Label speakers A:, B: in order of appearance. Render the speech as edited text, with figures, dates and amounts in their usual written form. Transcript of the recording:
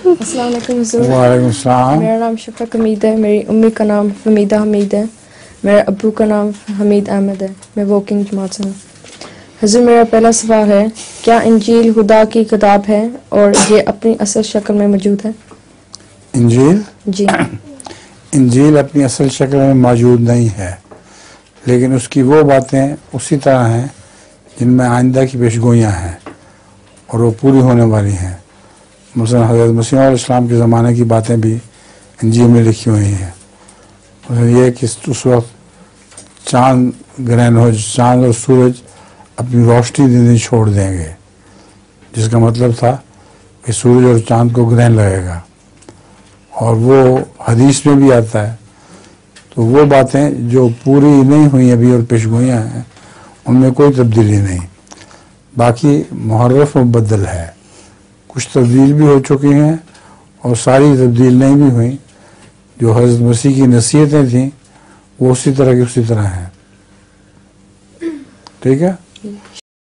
A: السلام علیکم حضور.
B: وعلیکم السلام.
A: میرا نام شفق حمید ہے. میری امی کا نام حمیدہ حمید ہے. میرے ابو کا نام حمید احمد ہے. میں واکنگ جماعت سے ہوں. حضور میرا پہلا سوال ہے, کیا انجیل خدا کی کتاب ہے اور یہ اپنی اصل شکل میں موجود ہے؟
B: انجیل
A: جی.
B: انجیل اپنی اصل شکل میں موجود نہیں ہے, لیکن اس کی وہ باتیں اسی طرح ہیں جن میں آئندہ کی پیشگوئیاں ہیں اور وہ پوری ہونے والی ہیں. مثلا حضرت مسیح علیہ السلام کے زمانے کی باتیں بھی انجیل میں لکھی ہوئی ہیں. مثلا یہ کہ اس وقت چاند گرہن ہو, چاند اور سورج اپنی روشنی دینی چھوڑ دیں گے, جس کا مطلب تھا کہ سورج اور چاند کو گرہن لگے گا, اور وہ حدیث میں بھی آتا ہے. تو وہ باتیں جو پوری نہیں ہوئی ابھی اور پیشگوئیاں ہیں ان میں کوئی تبدیلی نہیں. باقی محرف و مبدل ہے, کچھ تبدیل بھی ہو چکی ہیں اور ساری تبدیل نہیں بھی ہوئیں. جو حضرت مسیح کی نصیحتیں تھیں وہ اسی طرح کی اسی طرح ہیں. ٹھیک ہے.